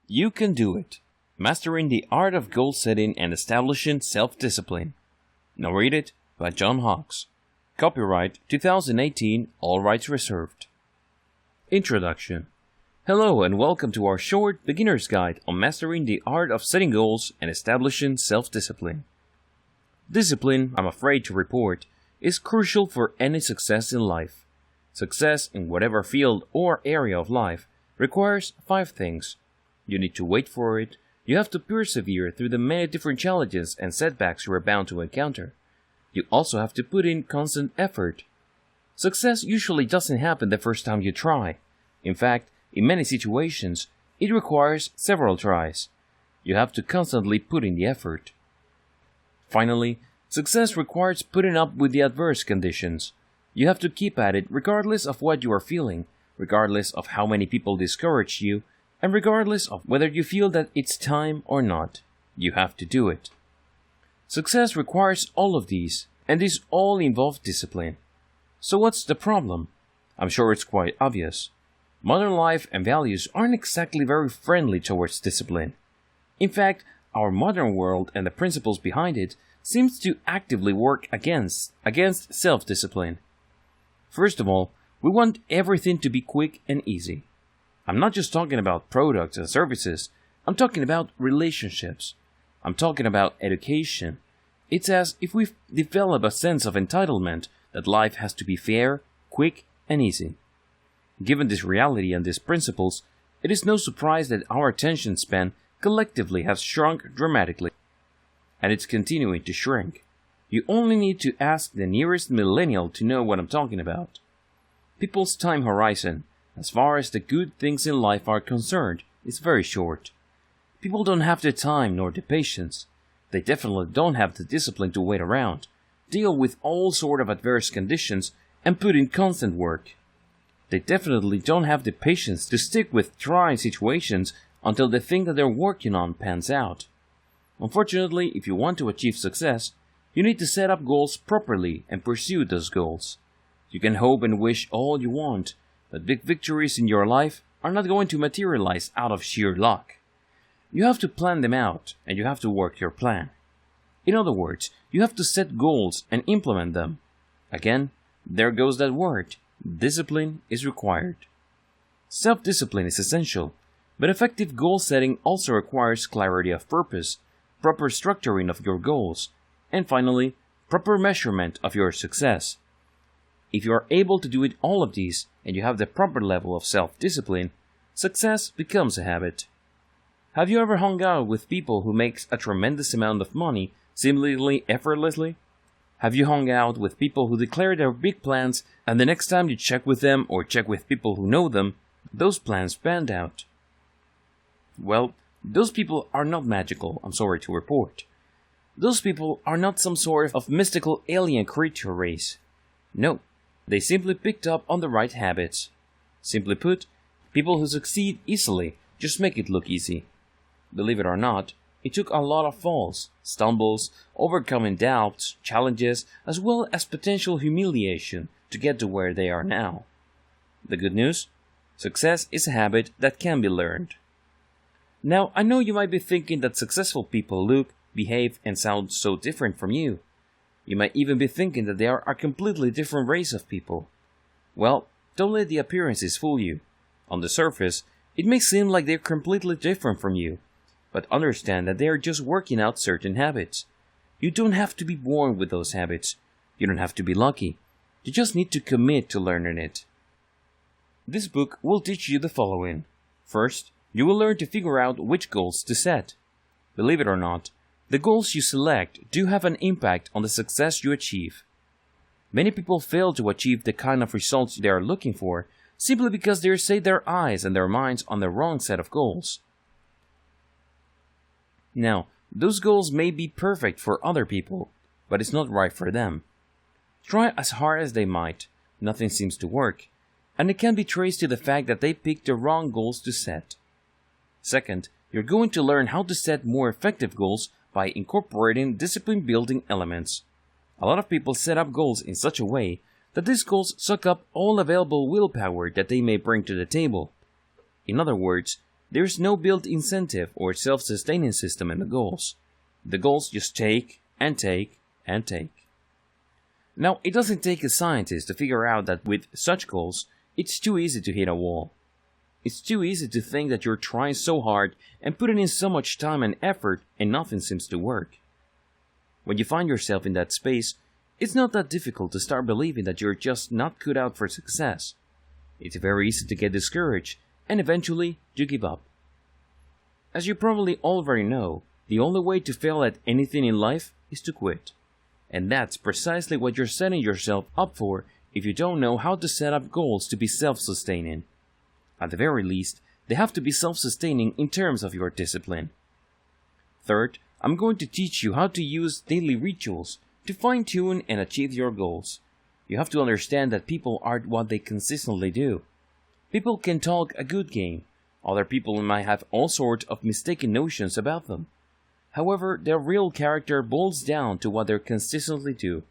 You can do it. Mastering the art of goal setting and establishing self-discipline. Narrated by John Hawkes. Copyright 2018, all rights reserved. Introduction. Hello and welcome to our short beginner's guide on mastering the art of setting goals and establishing self-discipline. Discipline, I'm afraid to report, is crucial for any success in life. Success in whatever field or area of life requires 5 things. You need to wait for it, you have to persevere through the many different challenges and setbacks you are bound to encounter. You also have to put in constant effort. Success usually doesn't happen the first time you try. In fact, in many situations, it requires several tries. You have to constantly put in the effort. Finally, success requires putting up with the adverse conditions. You have to keep at it regardless of what you are feeling, regardless of how many people discourage you, and regardless of whether you feel that it's time or not. You have to do it. Success requires all of these, and these all involve discipline. So what's the problem? I'm sure it's quite obvious. Modern life and values aren't exactly very friendly towards discipline. In fact, our modern world and the principles behind it seems to actively work against self-discipline. First of all, we want everything to be quick and easy. I'm not just talking about products and services, I'm talking about relationships. I'm talking about education. It's as if we've developed a sense of entitlement that life has to be fair, quick, and easy. Given this reality and these principles, it is no surprise that our attention span collectively has shrunk dramatically. And it's continuing to shrink. You only need to ask the nearest millennial to know what I'm talking about. People's time horizon, as far as the good things in life are concerned, is very short. People don't have the time nor the patience. They definitely don't have the discipline to wait around, deal with all sort of adverse conditions, and put in constant work. They definitely don't have the patience to stick with trying situations until the thing that they're working on pans out. Unfortunately, if you want to achieve success, you need to set up goals properly and pursue those goals. You can hope and wish all you want, but big victories in your life are not going to materialize out of sheer luck. You have to plan them out, and you have to work your plan. In other words, you have to set goals and implement them. Again, there goes that word. Discipline is required. Self-discipline is essential, but effective goal setting also requires clarity of purpose, proper structuring of your goals, and finally, proper measurement of your success. If you are able to do all of these and you have the proper level of self-discipline, success becomes a habit. Have you ever hung out with people who make a tremendous amount of money seemingly effortlessly? Have you hung out with people who declare their big plans and the next time you check with them or check with people who know them, those plans panned out? Well, those people are not magical, I'm sorry to report. Those people are not some sort of mystical alien creature race. No, they simply picked up on the right habits. Simply put, people who succeed easily just make it look easy. Believe it or not, it took a lot of falls, stumbles, overcoming doubts, challenges, as well as potential humiliation to get to where they are now. The good news? Success is a habit that can be learned. Now, I know you might be thinking that successful people look, behave, and sound so different from you. You might even be thinking that they are a completely different race of people. Well, don't let the appearances fool you. On the surface, it may seem like they're completely different from you, but understand that they are just working out certain habits. You don't have to be born with those habits. You don't have to be lucky. You just need to commit to learning it. This book will teach you the following. First, you will learn to figure out which goals to set. Believe it or not, the goals you select do have an impact on the success you achieve. Many people fail to achieve the kind of results they are looking for simply because they set their eyes and their minds on the wrong set of goals. Now, those goals may be perfect for other people, but it's not right for them. Try as hard as they might, nothing seems to work, and it can be traced to the fact that they picked the wrong goals to set. Second, you're going to learn how to set more effective goals by incorporating discipline-building elements. A lot of people set up goals in such a way that these goals suck up all available willpower that they may bring to the table. In other words, There's no built incentive or self-sustaining system in the goals. The goals just take and take and take. Now, it doesn't take a scientist to figure out that with such goals, it's too easy to hit a wall. It's too easy to think that you're trying so hard and putting in so much time and effort and nothing seems to work. When you find yourself in that space, it's not that difficult to start believing that you're just not cut out for success. It's very easy to get discouraged and eventually you give up. As you probably already know, the only way to fail at anything in life is to quit. And that's precisely what you're setting yourself up for if you don't know how to set up goals to be self-sustaining. At the very least, they have to be self-sustaining in terms of your discipline. Third, I'm going to teach you how to use daily rituals to fine-tune and achieve your goals. You have to understand that people aren't what they consistently do. People can talk a good game. Other people might have all sorts of mistaken notions about them. However, their real character boils down to what they consistently do.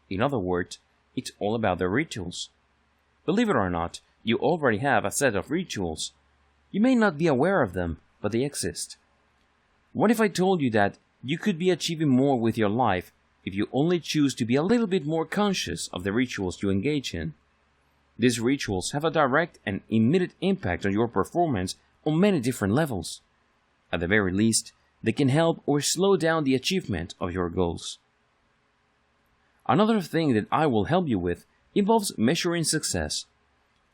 In other words, it's all about their rituals. Believe it or not, you already have a set of rituals. You may not be aware of them, but they exist. What if I told you that you could be achieving more with your life if you only choose to be a little bit more conscious of the rituals you engage in? These rituals have a direct and immediate impact on your performance on many different levels. At the very least, they can help or slow down the achievement of your goals. Another thing that I will help you with involves measuring success.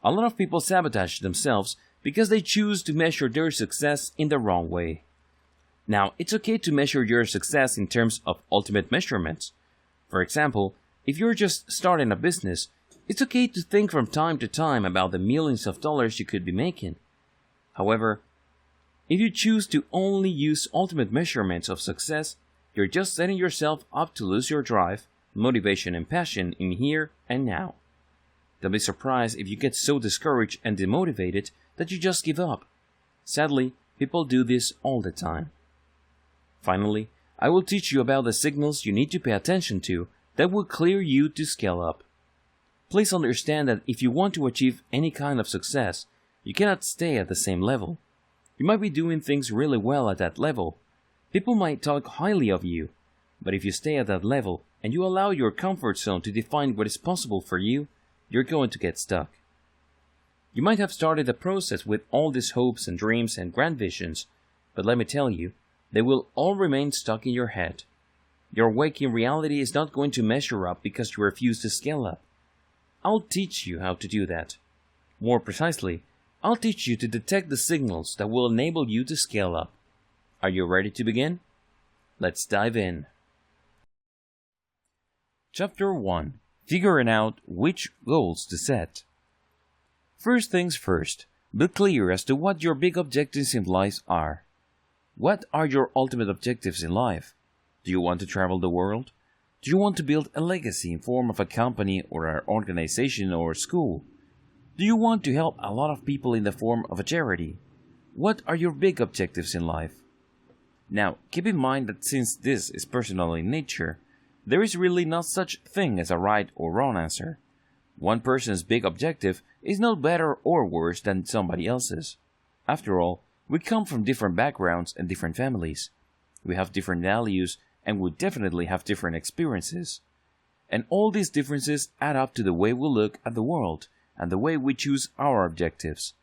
A lot of people sabotage themselves because they choose to measure their success in the wrong way. Now, it's okay to measure your success in terms of ultimate measurements. For example, if you're just starting a business, it's okay to think from time to time about the millions of dollars you could be making. However, if you choose to only use ultimate measurements of success, you're just setting yourself up to lose your drive, motivation and passion in here and now. Don't be surprised if you get so discouraged and demotivated that you just give up. Sadly, people do this all the time. Finally, I will teach you about the signals you need to pay attention to that will clear you to scale up. Please understand that if you want to achieve any kind of success, you cannot stay at the same level. You might be doing things really well at that level. People might talk highly of you, but if you stay at that level and you allow your comfort zone to define what is possible for you, you're going to get stuck. You might have started the process with all these hopes and dreams and grand visions, but let me tell you, they will all remain stuck in your head. Your waking reality is not going to measure up because you refuse to scale up. I'll teach you how to do that. More precisely, I'll teach you to detect the signals that will enable you to scale up. Are you ready to begin? Let's dive in. Chapter 1. Figuring out which goals to set. First things first, be clear as to what your big objectives in life are. What are your ultimate objectives in life? Do you want to travel the world? Do you want to build a legacy in form of a company or an organization or school? Do you want to help a lot of people in the form of a charity? What are your big objectives in life? Now, keep in mind that since this is personal in nature, there is really not such thing as a right or wrong answer. One person's big objective is not better or worse than somebody else's. After all, we come from different backgrounds and different families. We have different values and we definitely have different experiences. And all these differences add up to the way we look at the world and the way we choose our objectives.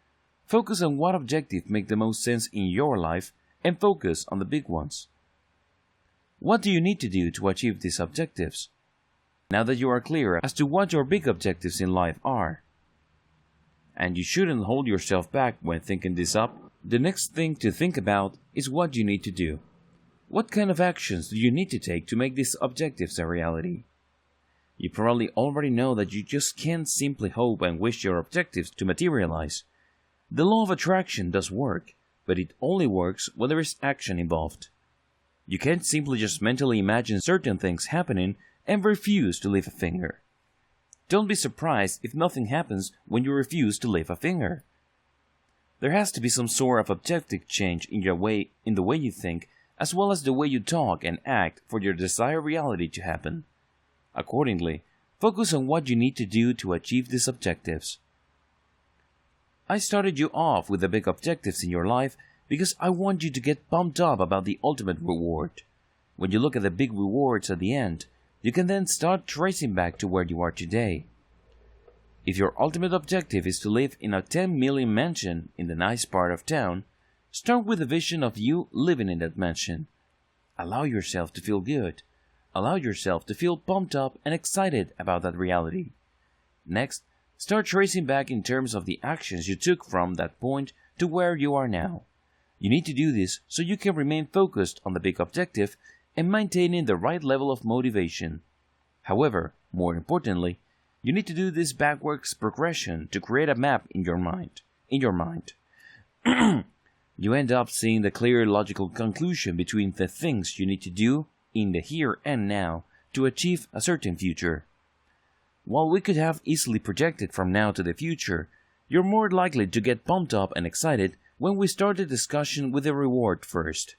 Focus on what objective makes the most sense in your life and focus on the big ones. What do you need to do to achieve these objectives? Now that you are clear as to what your big objectives in life are, and you shouldn't hold yourself back when thinking this up, the next thing to think about is what you need to do. What kind of actions do you need to take to make these objectives a reality? You probably already know that you just can't simply hope and wish your objectives to materialize. The law of attraction does work, but it only works when there is action involved. You can't simply just mentally imagine certain things happening and refuse to lift a finger. Don't be surprised if nothing happens when you refuse to lift a finger. There has to be some sort of objective change in the way you think, as well as the way you talk and act for your desired reality to happen. Accordingly, focus on what you need to do to achieve these objectives. I started you off with the big objectives in your life because I want you to get pumped up about the ultimate reward. When you look at the big rewards at the end, you can then start tracing back to where you are today. If your ultimate objective is to live in a 10 million mansion in the nice part of town, start with a vision of you living in that mansion. Allow yourself to feel good. Allow yourself to feel pumped up and excited about that reality. Next, start tracing back in terms of the actions you took from that point to where you are now. You need to do this so you can remain focused on the big objective and maintaining the right level of motivation. However, more importantly, you need to do this backwards progression to create a map in your mind. You end up seeing the clear logical conclusion between the things you need to do in the here and now to achieve a certain future. While we could have easily projected from now to the future, you're more likely to get pumped up and excited when we start the discussion with the reward first.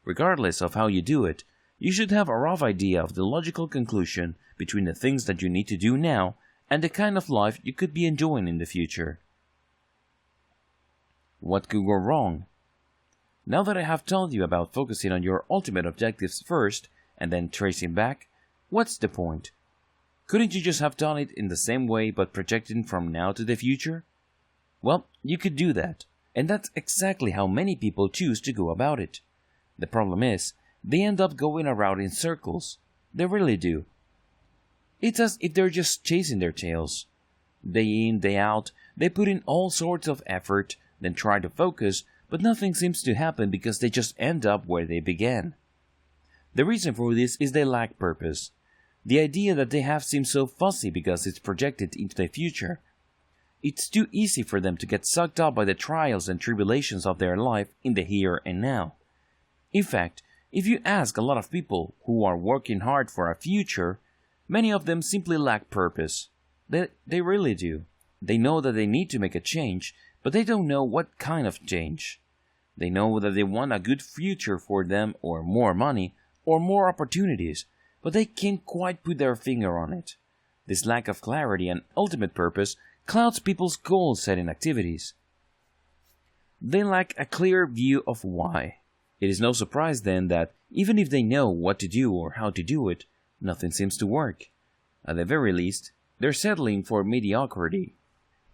Regardless of how you do it, you should have a rough idea of the logical conclusion between the things that you need to do now and the kind of life you could be enjoying in the future. What could go wrong? Now that I have told you about focusing on your ultimate objectives first and then tracing back, what's the point? Couldn't you just have done it in the same way but projecting from now to the future? Well, you could do that, and that's exactly how many people choose to go about it. The problem is, they end up going around in circles. They really do. It's as if they're just chasing their tails. Day in, day out, they put in all sorts of effort, then try to focus, but nothing seems to happen because they just end up where they began. The reason for this is they lack purpose. The idea that they have seems so fuzzy because it's projected into the future. It's too easy for them to get sucked up by the trials and tribulations of their life in the here and now. In fact, if you ask a lot of people who are working hard for a future, many of them simply lack purpose. They really do. They know that they need to make a change, but they don't know what kind of change. They know that they want a good future for them, or more money, or more opportunities, but they can't quite put their finger on it. This lack of clarity and ultimate purpose clouds people's goal-setting activities. They lack a clear view of why. It is no surprise then that, even if they know what to do or how to do it, nothing seems to work. At the very least, they're settling for mediocrity.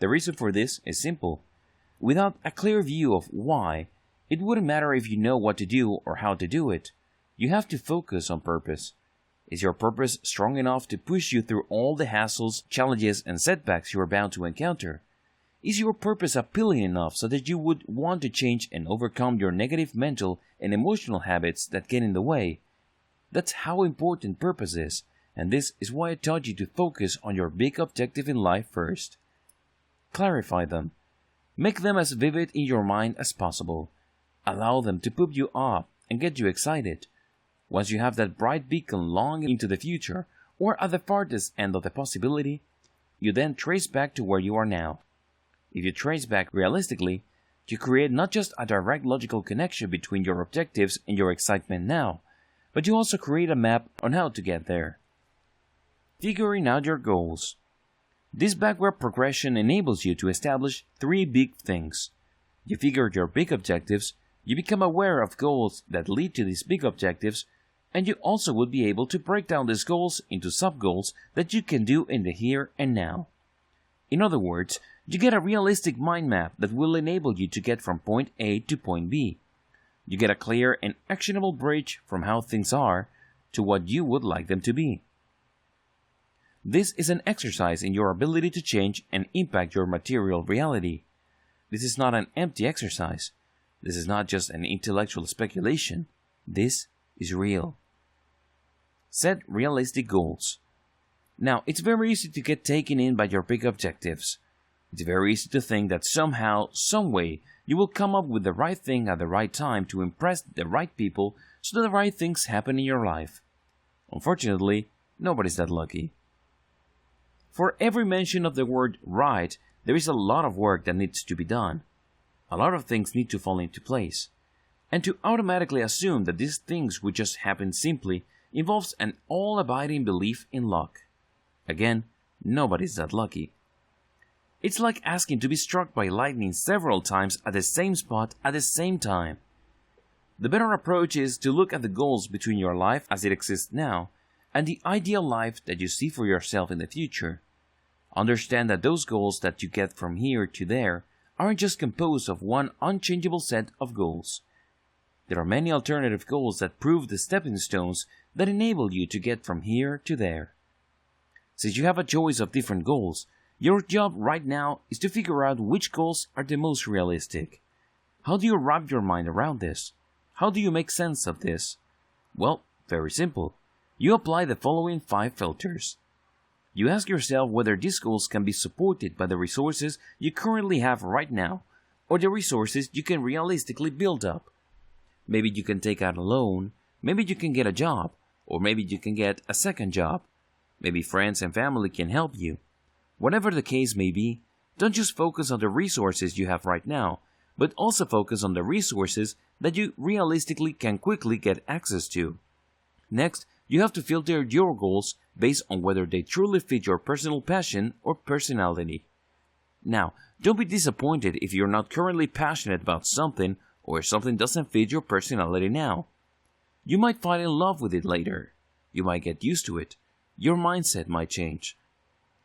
The reason for this is simple. Without a clear view of why, it wouldn't matter if you know what to do or how to do it. You have to focus on purpose. Is your purpose strong enough to push you through all the hassles, challenges, and setbacks you are bound to encounter? Is your purpose appealing enough so that you would want to change and overcome your negative mental and emotional habits that get in the way? That's how important purpose is, and this is why I taught you to focus on your big objective in life first. Clarify them. Make them as vivid in your mind as possible. Allow them to pump you up and get you excited. Once you have that bright beacon long into the future, or at the farthest end of the possibility, you then trace back to where you are now. If you trace back realistically, you create not just a direct logical connection between your objectives and your excitement now, but you also create a map on how to get there. Figuring out your goals. This backward progression enables you to establish 3 big things. You figure your big objectives, you become aware of goals that lead to these big objectives, and you also will be able to break down these goals into sub-goals that you can do in the here and now. In other words, you get a realistic mind map that will enable you to get from point A to point B. You get a clear and actionable bridge from how things are to what you would like them to be. This is an exercise in your ability to change and impact your material reality. This is not an empty exercise. This is not just an intellectual speculation. This is real. Set realistic goals. Now, it's very easy to get taken in by your big objectives. It's very easy to think that somehow, some way, you will come up with the right thing at the right time to impress the right people so that the right things happen in your life. Unfortunately, nobody's that lucky. For every mention of the word right, there is a lot of work that needs to be done. A lot of things need to fall into place. And to automatically assume that these things would just happen simply involves an all-abiding belief in luck. Again, nobody's that lucky. It's like asking to be struck by lightning several times at the same spot at the same time. The better approach is to look at the goals between your life as it exists now and the ideal life that you see for yourself in the future. Understand that those goals that you get from here to there aren't just composed of one unchangeable set of goals. There are many alternative goals that prove the stepping stones that enable you to get from here to there. Since you have a choice of different goals, your job right now is to figure out which goals are the most realistic. How do you wrap your mind around this? How do you make sense of this? Well, very simple. You apply the following 5 filters. You ask yourself whether these goals can be supported by the resources you currently have right now, or the resources you can realistically build up. Maybe you can take out a loan, maybe you can get a job, or maybe you can get a second job. Maybe friends and family can help you. Whatever the case may be, don't just focus on the resources you have right now, but also focus on the resources that you realistically can quickly get access to. Next, you have to filter your goals based on whether they truly fit your personal passion or personality. Now, don't be disappointed if you're not currently passionate about something or something doesn't fit your personality now. You might fall in love with it later. You might get used to it. Your mindset might change.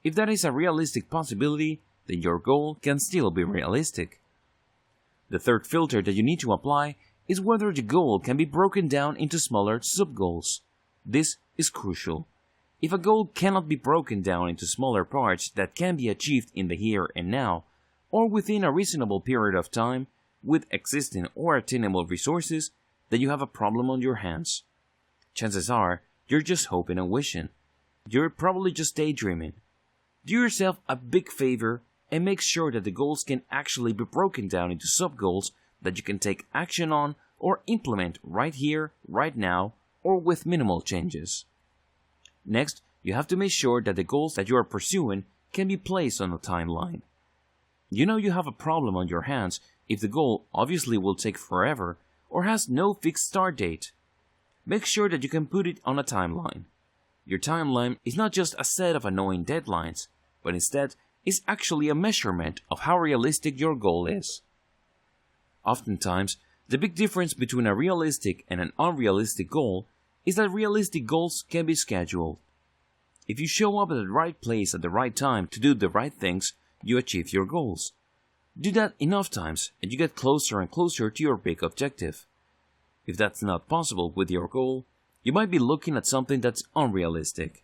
If that is a realistic possibility, then your goal can still be realistic. The third filter that you need to apply is whether the goal can be broken down into smaller sub-goals. This is crucial. If a goal cannot be broken down into smaller parts that can be achieved in the here and now, or within a reasonable period of time, with existing or attainable resources, then you have a problem on your hands. Chances are, you're just hoping and wishing. You're probably just daydreaming. Do yourself a big favor and make sure that the goals can actually be broken down into sub-goals that you can take action on or implement right here, right now, or with minimal changes. Next, you have to make sure that the goals that you are pursuing can be placed on a timeline. You know you have a problem on your hands if the goal obviously will take forever or has no fixed start date. Make sure that you can put it on a timeline. Your timeline is not just a set of annoying deadlines, but instead is actually a measurement of how realistic your goal is. Oftentimes, the big difference between a realistic and an unrealistic goal is that realistic goals can be scheduled. If you show up at the right place at the right time to do the right things, you achieve your goals. Do that enough times and you get closer and closer to your big objective. If that's not possible with your goal, you might be looking at something that's unrealistic.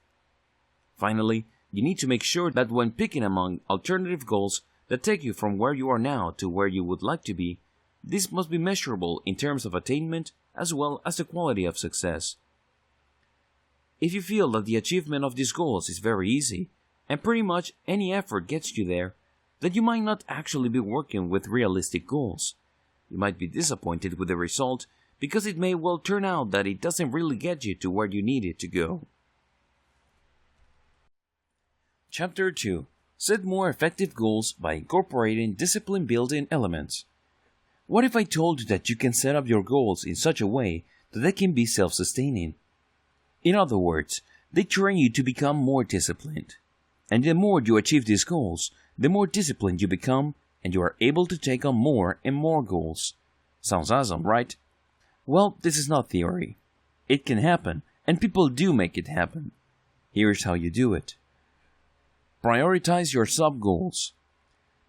Finally, you need to make sure that when picking among alternative goals that take you from where you are now to where you would like to be, this must be measurable in terms of attainment as well as the quality of success. If you feel that the achievement of these goals is very easy, and pretty much any effort gets you there, then you might not actually be working with realistic goals. You might be disappointed with the result because it may well turn out that it doesn't really get you to where you need it to go. Chapter 2. Set more effective goals by incorporating discipline-building elements. What if I told you that you can set up your goals in such a way that they can be self-sustaining? In other words, they train you to become more disciplined. And the more you achieve these goals, the more disciplined you become, and you are able to take on more and more goals. Sounds awesome, right? Well, this is not theory. It can happen, and people do make it happen. Here's how you do it. Prioritize your sub-goals.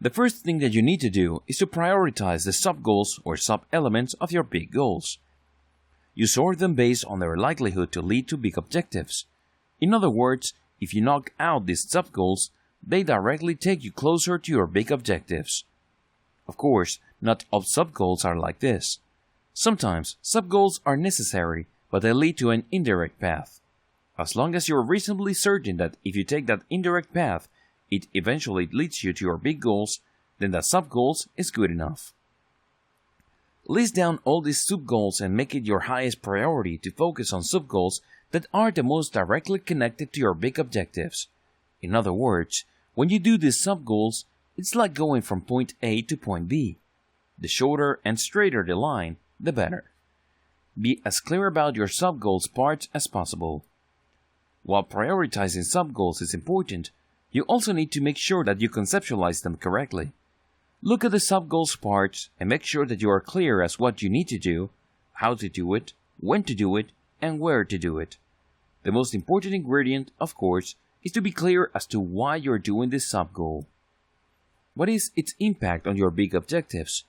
The first thing that you need to do is to prioritize the sub-goals or sub-elements of your big goals. You sort them based on their likelihood to lead to big objectives. In other words, if you knock out these sub-goals, they directly take you closer to your big objectives. Of course, not all sub-goals are like this. Sometimes, sub-goals are necessary, but they lead to an indirect path. As long as you're reasonably certain that if you take that indirect path, it eventually leads you to your big goals, then the sub-goals is good enough. List down all these sub-goals and make it your highest priority to focus on sub-goals that are the most directly connected to your big objectives. In other words, when you do these sub-goals, it's like going from point A to point B. The shorter and straighter the line, the better. Be as clear about your sub-goals parts as possible. While prioritizing sub-goals is important, You also need to make sure that you conceptualize them correctly. Look at the sub-goals part and make sure that you are clear as what you need to do, how to do it, when to do it, and where to do it. The most important ingredient, of course, is to be clear as to why you're doing this sub-goal. What is its impact on your big objectives?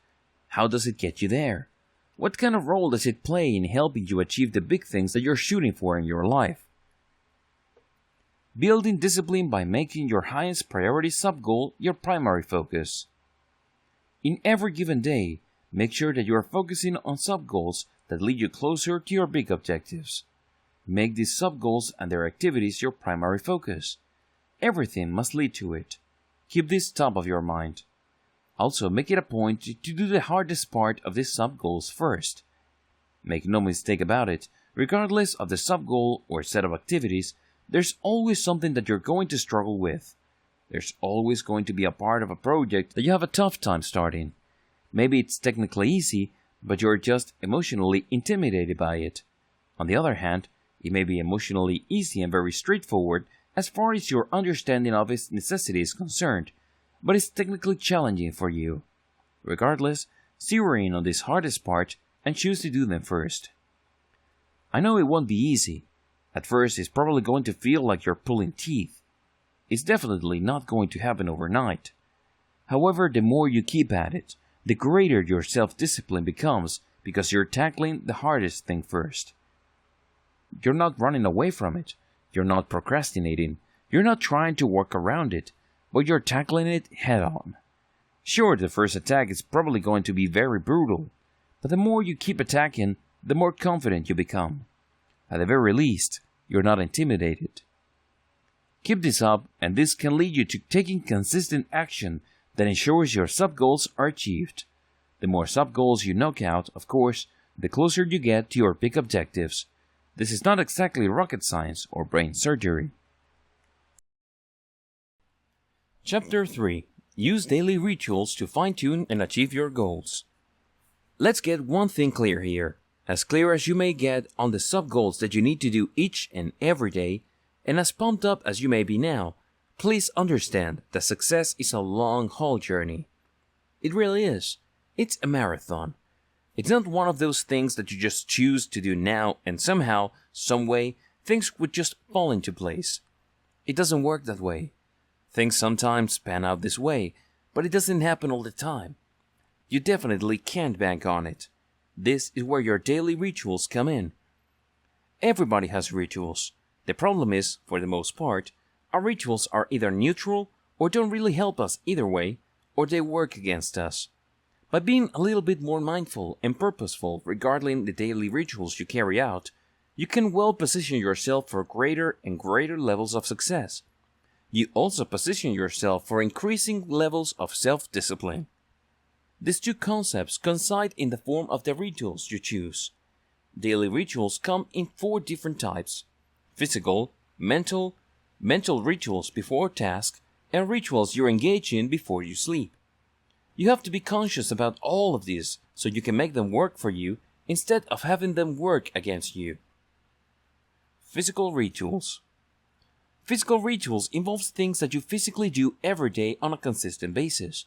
How does it get you there? What kind of role does it play in helping you achieve the big things that you're shooting for in your life? Building discipline by making your highest priority sub-goal your primary focus. In every given day, make sure that you are focusing on sub-goals that lead you closer to your big objectives. Make these sub-goals and their activities your primary focus. Everything must lead to it. Keep this top of your mind. Also, make it a point to do the hardest part of these sub-goals first. Make no mistake about it, regardless of the sub-goal or set of activities, there's always something that you're going to struggle with. There's always going to be a part of a project that you have a tough time starting. Maybe it's technically easy, but you're just emotionally intimidated by it. On the other hand, it may be emotionally easy and very straightforward as far as your understanding of its necessity is concerned, but it's technically challenging for you. Regardless, zero in on this hardest part and choose to do them first. I know it won't be easy. At first, it's probably going to feel like you're pulling teeth. It's definitely not going to happen overnight. However, the more you keep at it, the greater your self-discipline becomes because you're tackling the hardest thing first. You're not running away from it. You're not procrastinating. You're not trying to work around it, but you're tackling it head-on. Sure, the first attack is probably going to be very brutal, but the more you keep attacking, the more confident you become. At the very least, you're not intimidated. Keep this up, and this can lead you to taking consistent action that ensures your sub-goals are achieved. The more sub-goals you knock out, of course, the closer you get to your big objectives. This is not exactly rocket science or brain surgery. Chapter 3. Use daily rituals to fine-tune and achieve your goals. Let's get one thing clear here. As clear as you may get on the sub-goals that you need to do each and every day, and as pumped up as you may be now, please understand that success is a long-haul journey. It really is. It's a marathon. It's not one of those things that you just choose to do now and somehow, some way, things would just fall into place. It doesn't work that way. Things sometimes pan out this way, but it doesn't happen all the time. You definitely can't bank on it. This is where your daily rituals come in. Everybody has rituals. The problem is, for the most part, our rituals are either neutral or don't really help us either way, or they work against us. By being a little bit more mindful and purposeful regarding the daily rituals you carry out, you can well position yourself for greater and greater levels of success. You also position yourself for increasing levels of self-discipline. These two concepts coincide in the form of the rituals you choose. Daily rituals come in 4 different types: physical, mental rituals before task, and rituals you engage in before you sleep. You have to be conscious about all of these so you can make them work for you instead of having them work against you. Physical rituals. Physical rituals involve things that you physically do every day on a consistent basis.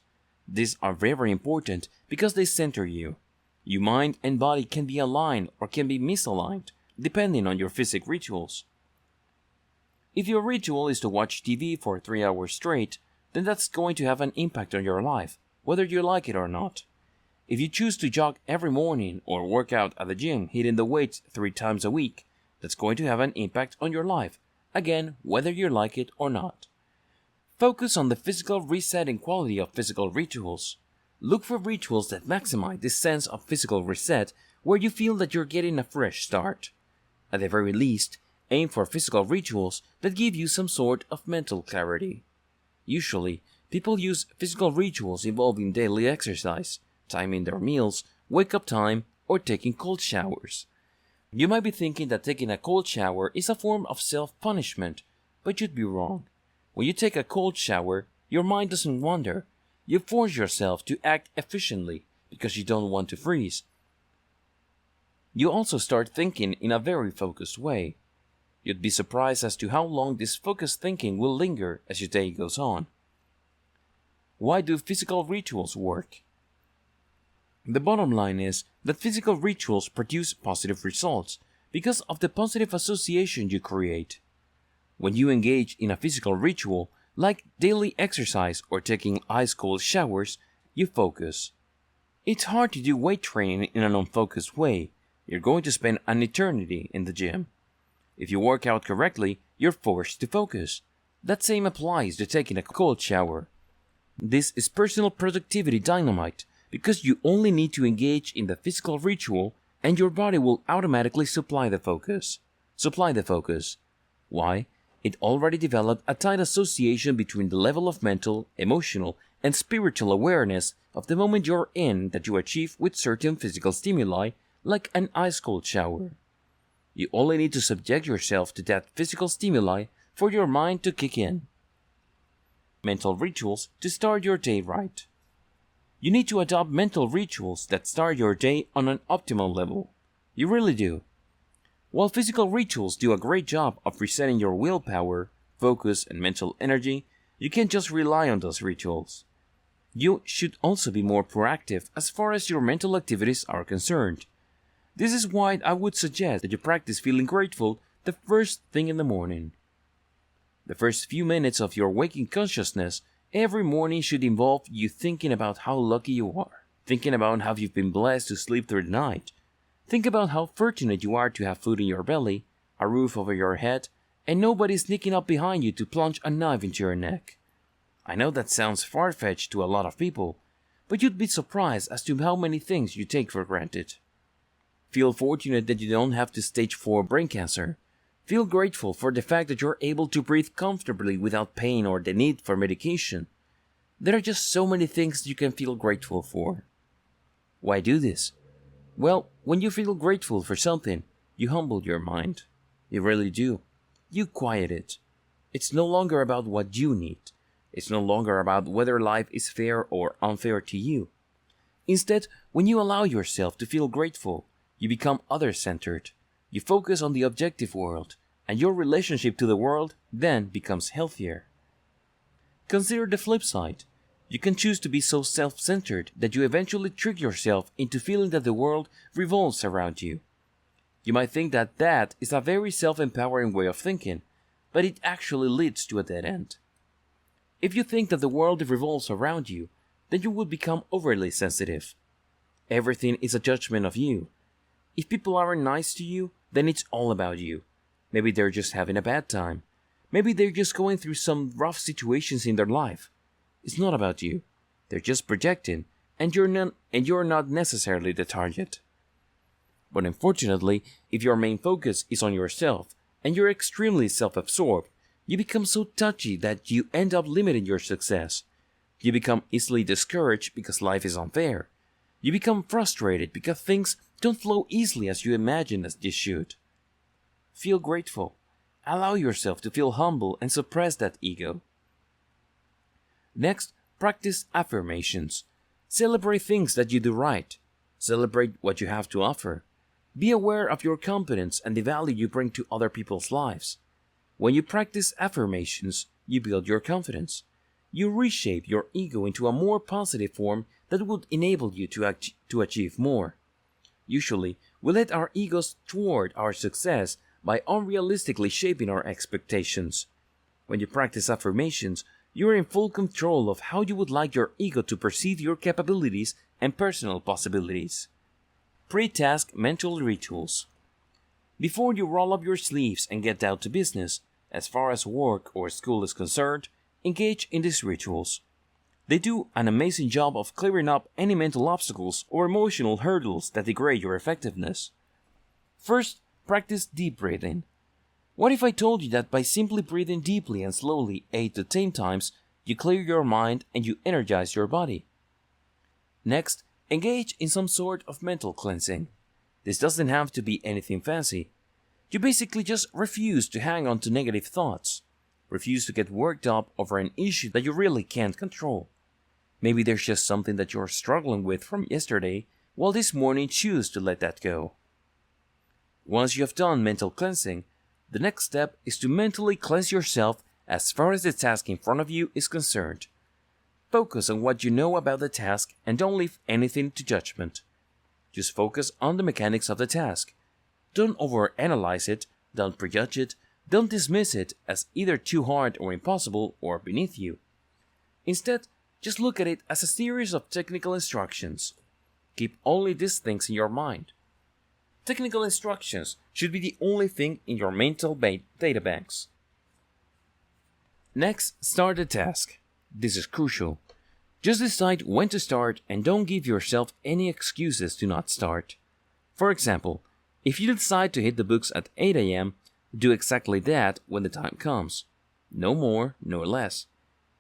These are very important because they center you. Your mind and body can be aligned or can be misaligned, depending on your physical rituals. If your ritual is to watch TV for 3 hours straight, then that's going to have an impact on your life, whether you like it or not. If you choose to jog every morning or work out at the gym hitting the weights 3 times a week, that's going to have an impact on your life, again, whether you like it or not. Focus on the physical resetting quality of physical rituals. Look for rituals that maximize this sense of physical reset where you feel that you're getting a fresh start. At the very least, aim for physical rituals that give you some sort of mental clarity. Usually, people use physical rituals involving daily exercise, timing their meals, wake-up time, or taking cold showers. You might be thinking that taking a cold shower is a form of self-punishment, but you'd be wrong. When you take a cold shower, your mind doesn't wander. You force yourself to act efficiently because you don't want to freeze. You also start thinking in a very focused way. You'd be surprised as to how long this focused thinking will linger as your day goes on. Why do physical rituals work? The bottom line is that physical rituals produce positive results because of the positive association you create. When you engage in a physical ritual, like daily exercise or taking ice-cold showers, you focus. It's hard to do weight training in an unfocused way. You're going to spend an eternity in the gym. If you work out correctly, you're forced to focus. That same applies to taking a cold shower. This is personal productivity dynamite because you only need to engage in the physical ritual and your body will automatically supply the focus. Why? It already developed a tight association between the level of mental, emotional, and spiritual awareness of the moment you're in that you achieve with certain physical stimuli like an ice-cold shower. You only need to subject yourself to that physical stimuli for your mind to kick in. Mental rituals to start your day right. You need to adopt mental rituals that start your day on an optimal level. You really do. While physical rituals do a great job of resetting your willpower, focus, and mental energy, you can't just rely on those rituals. You should also be more proactive as far as your mental activities are concerned. This is why I would suggest that you practice feeling grateful the first thing in the morning. The first few minutes of your waking consciousness every morning should involve you thinking about how lucky you are, thinking about how you've been blessed to sleep through the night. Think about how fortunate you are to have food in your belly, a roof over your head, and nobody sneaking up behind you to plunge a knife into your neck. I know that sounds far-fetched to a lot of people, but you'd be surprised as to how many things you take for granted. Feel fortunate that you don't have to stage 4 brain cancer. Feel grateful for the fact that you're able to breathe comfortably without pain or the need for medication. There are just so many things you can feel grateful for. Why do this? Well, when you feel grateful for something, you humble your mind. You really do. You quiet it. It's no longer about what you need. It's no longer about whether life is fair or unfair to you. Instead, when you allow yourself to feel grateful, you become other-centered. You focus on the objective world, and your relationship to the world then becomes healthier. Consider the flip side. You can choose to be so self-centered that you eventually trick yourself into feeling that the world revolves around you. You might think that that is a very self-empowering way of thinking, but it actually leads to a dead end. If you think that the world revolves around you, then you would become overly sensitive. Everything is a judgment of you. If people aren't nice to you, then it's all about you. Maybe they're just having a bad time. Maybe they're just going through some rough situations in their life. It's not about you. They're just projecting, and you're not necessarily the target. But unfortunately, if your main focus is on yourself, and you're extremely self-absorbed, you become so touchy that you end up limiting your success. You become easily discouraged because life is unfair. You become frustrated because things don't flow easily as you imagine as they should. Feel grateful. Allow yourself to feel humble and suppress that ego. Next, practice affirmations. Celebrate things that you do right. Celebrate what you have to offer. Be aware of your competence and the value you bring to other people's lives. When you practice affirmations, you build your confidence. You reshape your ego into a more positive form that would enable you to achieve more. Usually, we let our egos thwart our success by unrealistically shaping our expectations. When you practice affirmations, you are in full control of how you would like your ego to perceive your capabilities and personal possibilities. Pre-task mental rituals. Before you roll up your sleeves and get down to business, as far as work or school is concerned, engage in these rituals. They do an amazing job of clearing up any mental obstacles or emotional hurdles that degrade your effectiveness. First, practice deep breathing. What if I told you that by simply breathing deeply and slowly 8 to 10 times, you clear your mind and you energize your body? Next, engage in some sort of mental cleansing. This doesn't have to be anything fancy. You basically just refuse to hang on to negative thoughts. Refuse to get worked up over an issue that you really can't control. Maybe there's just something that you're struggling with from yesterday, while this morning choose to let that go. Once you have done mental cleansing, The next step is to mentally cleanse yourself as far as the task in front of you is concerned. Focus on what you know about the task and don't leave anything to judgment. Just focus on the mechanics of the task. Don't overanalyze it, don't prejudge it, don't dismiss it as either too hard or impossible or beneath you. Instead, just look at it as a series of technical instructions. Keep only these things in your mind. Technical instructions should be the only thing in your mental data banks. Next, start the task. This is crucial. Just decide when to start and don't give yourself any excuses to not start. For example, if you decide to hit the books at 8 a.m., do exactly that when the time comes. No more, no less.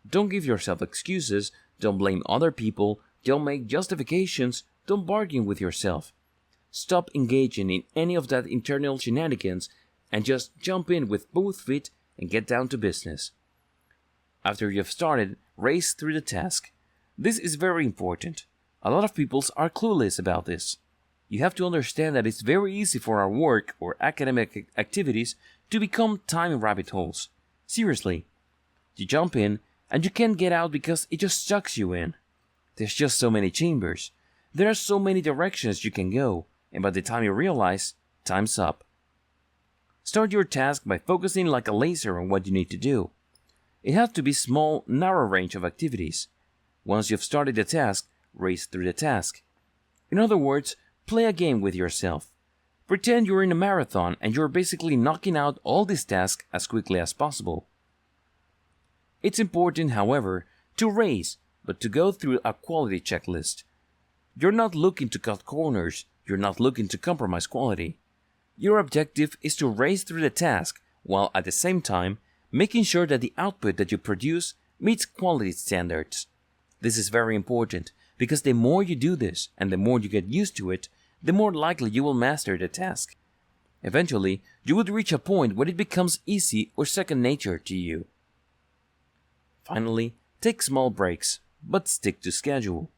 Don't give yourself excuses, don't blame other people, don't make justifications, don't bargain with yourself. Stop engaging in any of that internal shenanigans and just jump in with both feet and get down to business. After you've started, race through the task. This is very important. A lot of people are clueless about this. You have to understand that it's very easy for our work or academic activities to become time rabbit holes. Seriously. You jump in and you can't get out because it just sucks you in. There's just so many chambers. There are so many directions you can go, and by the time you realize, time's up. Start your task by focusing like a laser on what you need to do. It has to be small, narrow range of activities. Once you've started the task, race through the task. In other words, play a game with yourself. Pretend you're in a marathon and you're basically knocking out all these tasks as quickly as possible. It's important, however, to race, but to go through a quality checklist. You're not looking to cut corners, you're not looking to compromise quality. Your objective is to race through the task, while at the same time, making sure that the output that you produce meets quality standards. This is very important, because the more you do this, and the more you get used to it, the more likely you will master the task. Eventually, you would reach a point where it becomes easy or second nature to you. Finally, take small breaks, but stick to schedule.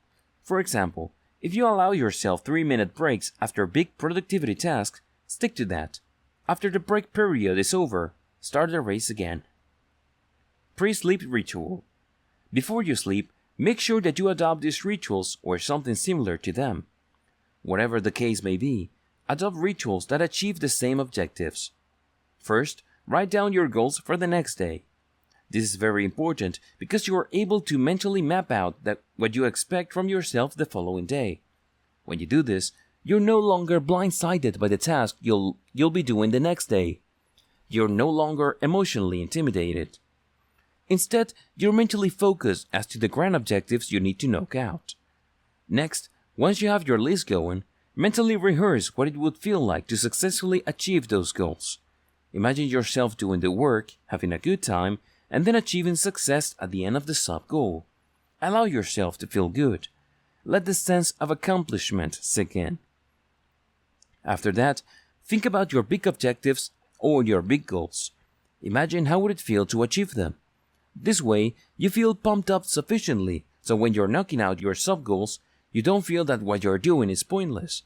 For example, if you allow yourself 3-minute breaks after a big productivity task, stick to that. After the break period is over, start the race again. Pre-sleep ritual. Before you sleep, make sure that you adopt these rituals or something similar to them. Whatever the case may be, adopt rituals that achieve the same objectives. First, write down your goals for the next day. This is very important because you are able to mentally map out what you expect from yourself the following day. When you do this, you're no longer blindsided by the task you'll be doing the next day. You're no longer emotionally intimidated. Instead, you're mentally focused as to the grand objectives you need to knock out. Next, once you have your list going, mentally rehearse what it would feel like to successfully achieve those goals. Imagine yourself doing the work, having a good time, and then achieving success at the end of the sub-goal. Allow yourself to feel good. Let the sense of accomplishment sink in. After that, think about your big objectives or your big goals. Imagine how would it feel to achieve them. This way, you feel pumped up sufficiently, so when you're knocking out your sub-goals, you don't feel that what you're doing is pointless.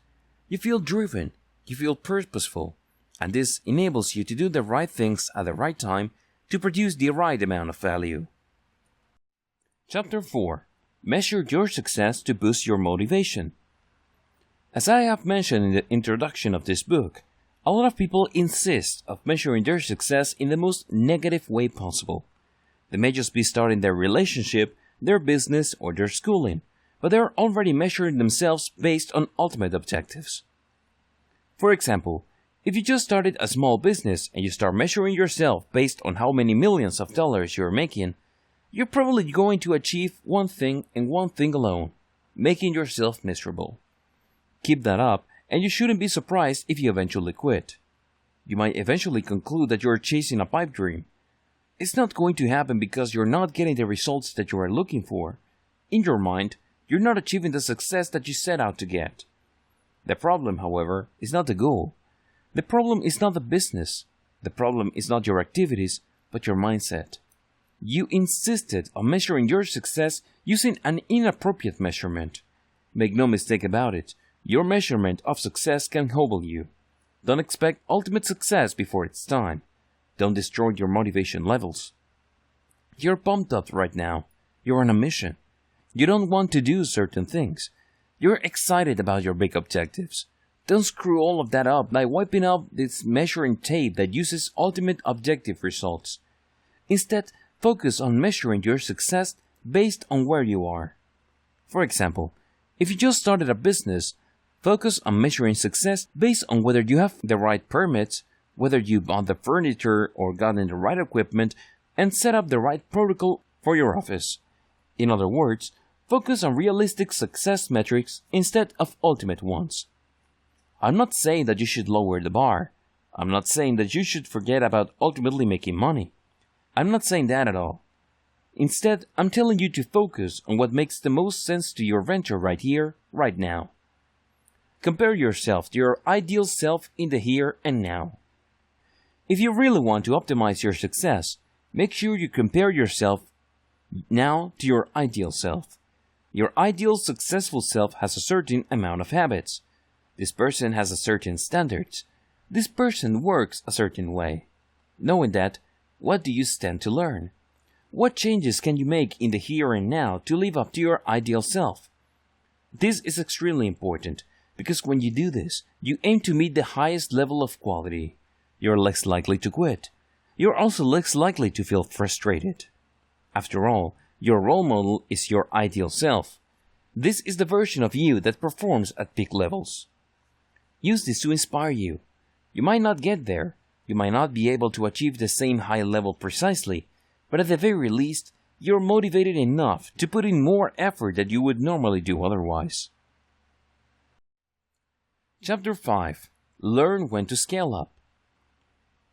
You feel driven, you feel purposeful, and this enables you to do the right things at the right time to produce the right amount of value. Chapter 4. Measure your success to boost your motivation. As I have mentioned in the introduction of this book, a lot of people insist of measuring their success in the most negative way possible. They may just be starting their relationship, their business, or their schooling, but they are already measuring themselves based on ultimate objectives. For example, if you just started a small business and you start measuring yourself based on how many millions of dollars you're making, you're probably going to achieve one thing and one thing alone, making yourself miserable. Keep that up and you shouldn't be surprised if you eventually quit. You might eventually conclude that you're chasing a pipe dream. It's not going to happen because you're not getting the results that you are looking for. In your mind, you're not achieving the success that you set out to get. The problem, however, is not the goal. The problem is not the business. The problem is not your activities, but your mindset. You insisted on measuring your success using an inappropriate measurement. Make no mistake about it, your measurement of success can hobble you. Don't expect ultimate success before it's time. don't destroy your motivation levels. You're pumped up right now. You're on a mission. You don't want to do certain things. You're excited about your big objectives. Don't screw all of that up by wiping out this measuring tape that uses ultimate objective results. Instead, focus on measuring your success based on where you are. For example, if you just started a business, focus on measuring success based on whether you have the right permits, whether you bought the furniture or gotten the right equipment, and set up the right protocol for your office. In other words, focus on realistic success metrics instead of ultimate ones. I'm not saying that you should lower the bar. I'm not saying that you should forget about ultimately making money. I'm not saying that at all. Instead, I'm telling you to focus on what makes the most sense to your venture right here, right now. Compare yourself to your ideal self in the here and now. If you really want to optimize your success, make sure you compare yourself now to your ideal self. Your ideal successful self has a certain amount of habits. This person has a certain standards. This person works a certain way. Knowing that, what do you stand to learn? What changes can you make in the here and now to live up to your ideal self? This is extremely important because when you do this, you aim to meet the highest level of quality. You're less likely to quit. You're also less likely to feel frustrated. After all, your role model is your ideal self. This is the version of you that performs at peak levels. Use this to inspire you. You might not get there. You might not be able to achieve the same high level precisely, but at the very least, you're motivated enough to put in more effort than you would normally do otherwise. Chapter 5. Learn when to scale up.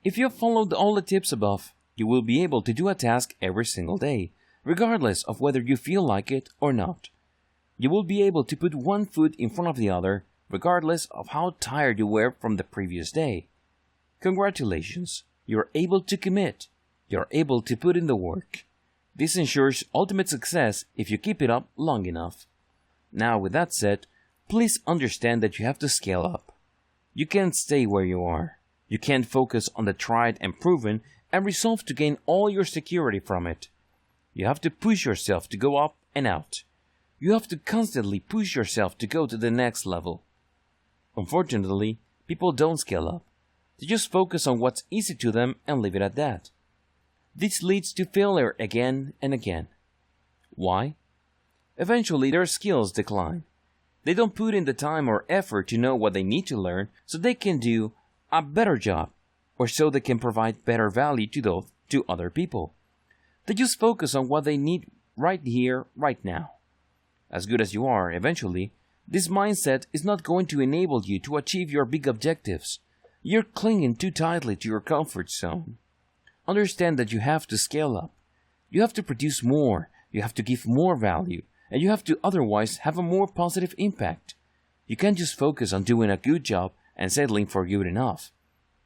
If you have followed all the tips above, you will be able to do a task every single day, regardless of whether you feel like it or not. You will be able to put one foot in front of the other, regardless of how tired you were from the previous day. Congratulations, you're able to commit. You're able to put in the work. This ensures ultimate success if you keep it up long enough. Now, with that said, please understand that you have to scale up. You can't stay where you are. You can't focus on the tried and proven and resolve to gain all your security from it. You have to push yourself to go up and out. You have to constantly push yourself to go to the next level. Unfortunately, people don't scale up. They just focus on what's easy to them and leave it at that. This leads to failure again and again. Why? Eventually, their skills decline. They don't put in the time or effort to know what they need to learn so they can do a better job, or so they can provide better value to other people. They just focus on what they need right here, right now. As good as you are, eventually, this mindset is not going to enable you to achieve your big objectives. You're clinging too tightly to your comfort zone. Understand that you have to scale up. You have to produce more, you have to give more value, and you have to otherwise have a more positive impact. You can't just focus on doing a good job and settling for good enough.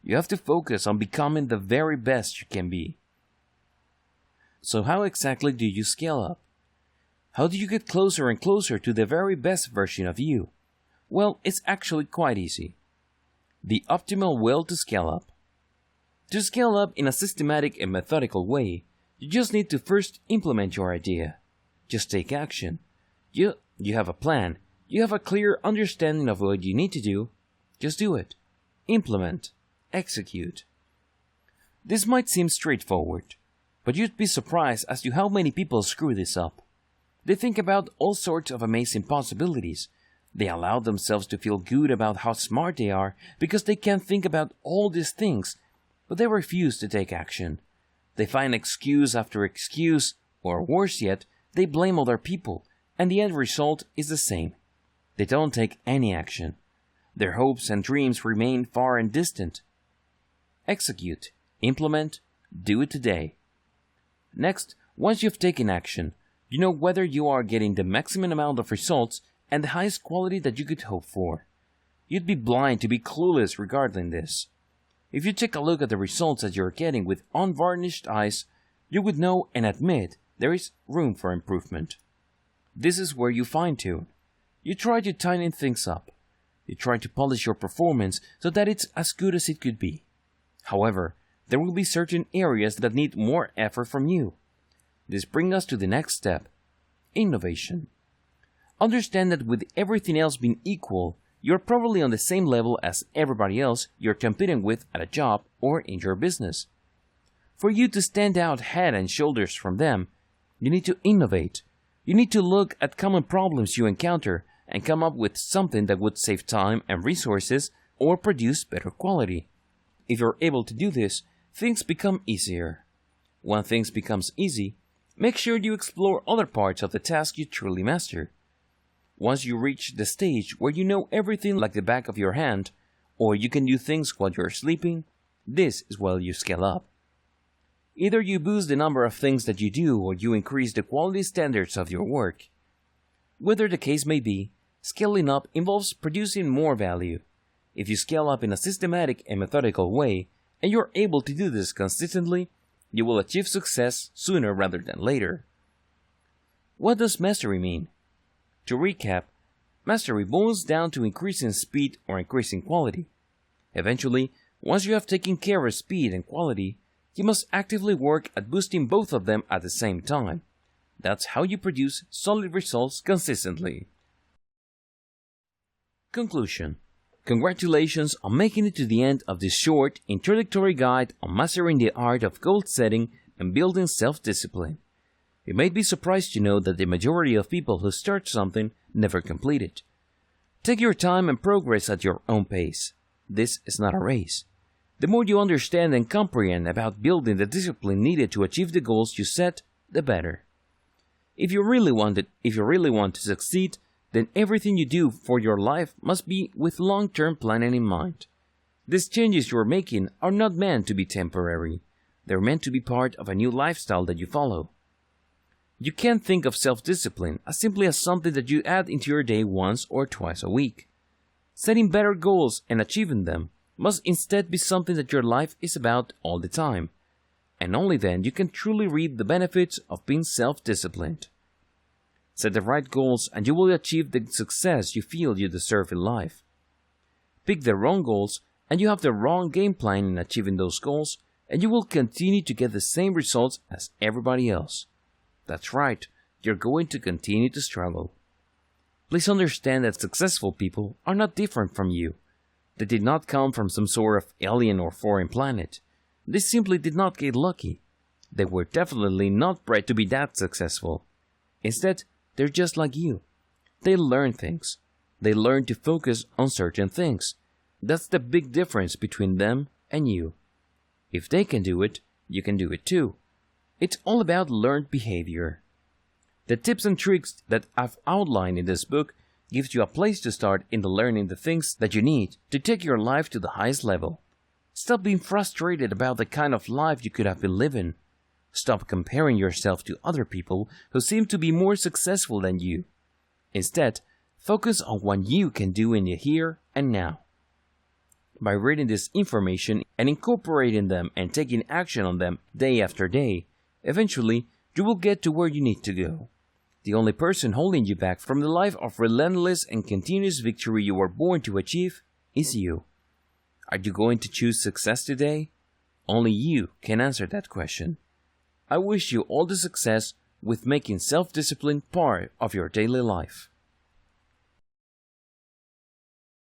You have to focus on becoming the very best you can be. So how exactly do you scale up? How do you get closer and closer to the very best version of you? Well, it's actually quite easy. The optimal will to scale up. To scale up in a systematic and methodical way, you just need to first implement your idea. Just take action. You have a plan. You have a clear understanding of what you need to do. Just do it. Implement. Execute. This might seem straightforward, but you'd be surprised as to how many people screw this up. They think about all sorts of amazing possibilities. They allow themselves to feel good about how smart they are because they can think about all these things, but they refuse to take action. They find excuse after excuse, or worse yet, they blame other people, and the end result is the same. They don't take any action. Their hopes and dreams remain far and distant. Execute, implement, do it today. Next, once you've taken action, you know whether you are getting the maximum amount of results and the highest quality that you could hope for. You'd be blind to be clueless regarding this. If you take a look at the results that you're getting with unvarnished eyes, you would know and admit there is room for improvement. This is where you fine-tune. You try to tighten things up. You try to polish your performance so that it's as good as it could be. However, there will be certain areas that need more effort from you. This brings us to the next step: innovation. Understand that with everything else being equal, you're probably on the same level as everybody else you're competing with at a job or in your business. For you to stand out head and shoulders from them, you need to innovate. You need to look at common problems you encounter and come up with something that would save time and resources or produce better quality. If you're able to do this, things become easier. When things becomes easy, make sure you explore other parts of the task you truly master. Once you reach the stage where you know everything like the back of your hand, or you can do things while you're sleeping, this is where you scale up. Either you boost the number of things that you do or you increase the quality standards of your work. Whatever the case may be, scaling up involves producing more value. If you scale up in a systematic and methodical way, and you're able to do this consistently, you will achieve success sooner rather than later. What does mastery mean? To recap, mastery boils down to increasing speed or increasing quality. Eventually, once you have taken care of speed and quality, you must actively work at boosting both of them at the same time. That's how you produce solid results consistently. Conclusion. Congratulations on making it to the end of this short introductory guide on mastering the art of goal setting and building self-discipline. You may be surprised to know that the majority of people who start something never complete it. Take your time and progress at your own pace. This is not a race. The more you understand and comprehend about building the discipline needed to achieve the goals you set, the better. If you really want to succeed, then everything you do for your life must be with long-term planning in mind. These changes you are making are not meant to be temporary. They're meant to be part of a new lifestyle that you follow. You can't think of self-discipline as simply as something that you add into your day once or twice a week. Setting better goals and achieving them must instead be something that your life is about all the time, and only then you can truly reap the benefits of being self-disciplined. Set the right goals and you will achieve the success you feel you deserve in life. Pick the wrong goals and you have the wrong game plan in achieving those goals, and you will continue to get the same results as everybody else. That's right, you're going to continue to struggle. Please understand that successful people are not different from you. They did not come from some sort of alien or foreign planet. They simply did not get lucky. They were definitely not bred to be that successful. Instead, they're just like you. They learn things. They learn to focus on certain things. That's the big difference between them and you. If they can do it, you can do it too. It's all about learned behavior. The tips and tricks that I've outlined in this book gives you a place to start in learning the things that you need to take your life to the highest level. Stop being frustrated about the kind of life you could have been living. Stop comparing yourself to other people who seem to be more successful than you. Instead, focus on what you can do in the here and now. By reading this information and incorporating them and taking action on them day after day, eventually you will get to where you need to go. The only person holding you back from the life of relentless and continuous victory you were born to achieve is you. Are you going to choose success today? Only you can answer that question. I wish you all the success with making self-discipline part of your daily life.